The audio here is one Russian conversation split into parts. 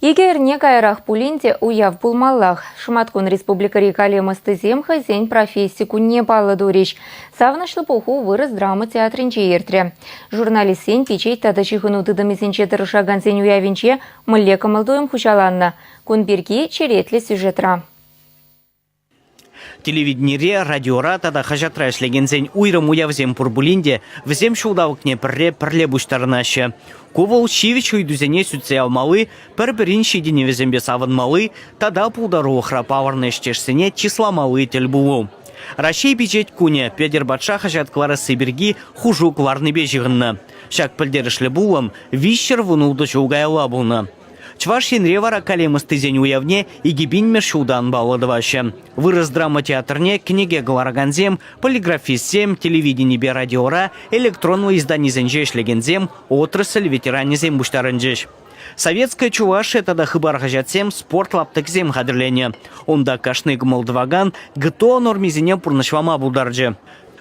Егерне кайрах пулинде уяв булмаллах. Шуматкун республикари калемысты земха зень профессии кунне балы дуриш. Савнышлы пуху вырыс драма театринче ертре. Журналист сень печей тадачихыну тыдымызенче тырышаган зень уявинче мылле кымылдуем хучаланна. Кунбирги черетле сюжетра. Телевиденире, радиора тада хажатра эшлегензен уйрым уявзем пурбулинде взем шулдавыкне пірле буштарынашы. Ковал шивич уйдузене сүтсе алмалы, пір-бірін шедіне везембе савынмалы, тада пулдару храпаварны штешсене числамалы тел булу. Рашей бюджет куне, Педер Батша хажаткалары Сибирги хужу кварныбе жығынны. Шак пілдерішлі булым, вишер вунулды жулгайла булны. Чвашин ревара калемысты зень уявне и гибинме шудан баладываще. Вырос драма театрне, книге галараганзем, полиграфистсем, телевидение бе радиора, электронный издание зенжешлегензем, отрасль ветеранизем буштарынжеш. Советская Чувашия тада хыбаргажатсем спорт лаптыкзем хадырлене. Онда кашнык молдваган гто нормизене пурнышвама булдарджи.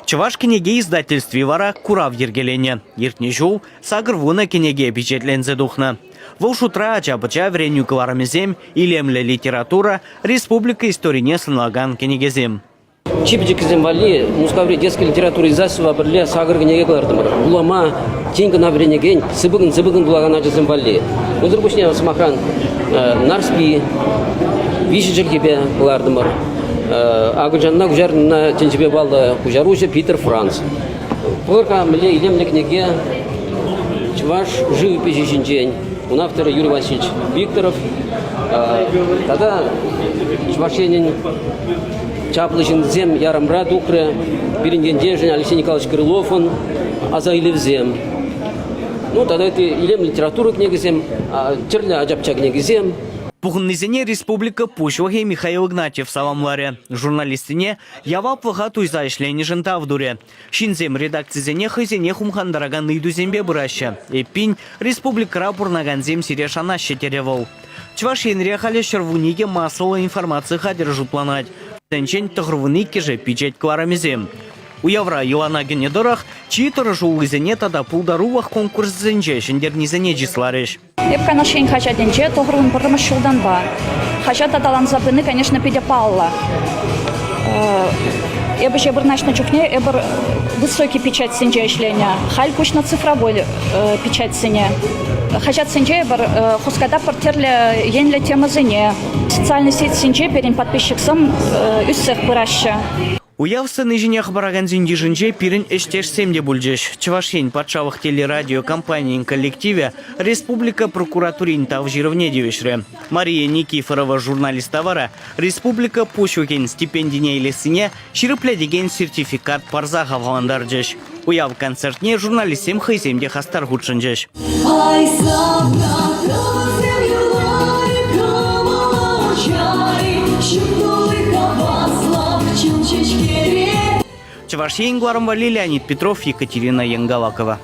Чуваш кенеге издательстве вара курав ергелене. Ертне жол сагр вуна кенеге печетлензе духна. Волшутра ачабыча вреню каларамезем илемле литература республика историне сынлаган кенегезем. Чипчикизем вали, мускаври детской литературы издательства берле сагр кенеге калардымыр. Булама тинга на вренеген сыбыгын булаган ачасем вали. Удырбушне смахан нарспи вишичелгебе калардымыр. Агыжанна гужарна тенчебе балды гужаруча Питер Франц. Пырка мле илемле кенеге чуваш живопись жинчень. У автора Юрий Васильевич Викторов. Тогда чувашенин чаплышин зем ярамра духры, перенген дежин Алексей Николаевич Крылов он, азайлив зем. Ну тогда это илем литературу книгизем, черля аджапча книгизем. Пухыннызене республика пушвахе Михаил Игнатьев саламларе. Журналистине явап вахату иза ишлени жынта вдуре. Шинзем редакцизене хызене хумхандараган идузембе бұраща. Эппин республика рапурнаганзем сирешана щетеревол. Чвашенре халі шырвуниге масылы информация хадер жутланать. Сенчен тұғырвунике же печет кларамезем. У Явра Илана Генедорах, чьи торжулызене тада пулдарувах конкурс зенже шендернизене джислареш. Епка нашень хача денче, тогрун пырма шулданба. Хача таталан запыны, конечно, педяпалла. Эбы же на чухне, эбы высокий печать сенже шления. Халь кучно цифровой печать сене. Хача сенже эбы хускада портерле енле тема зене. Социальный сеть сенже перен подписчиксом үссех пыраща. Уявсы нижнех бараганзин дижинже пирин эштешсемде бульджеш. Чувашень патшавых телерадиокомпании коллективе республика прокуратурин тавжировне девешре. Мария Никифорова журналистовара республика пушукен стипендине или сыне широплядеген сертификат парзаха валандарджеш. Уяв концертне журналистем хайземде хастар худшинджеш. Чувашень Гларамвали, Леонид Петров, Екатерина Янгалакова.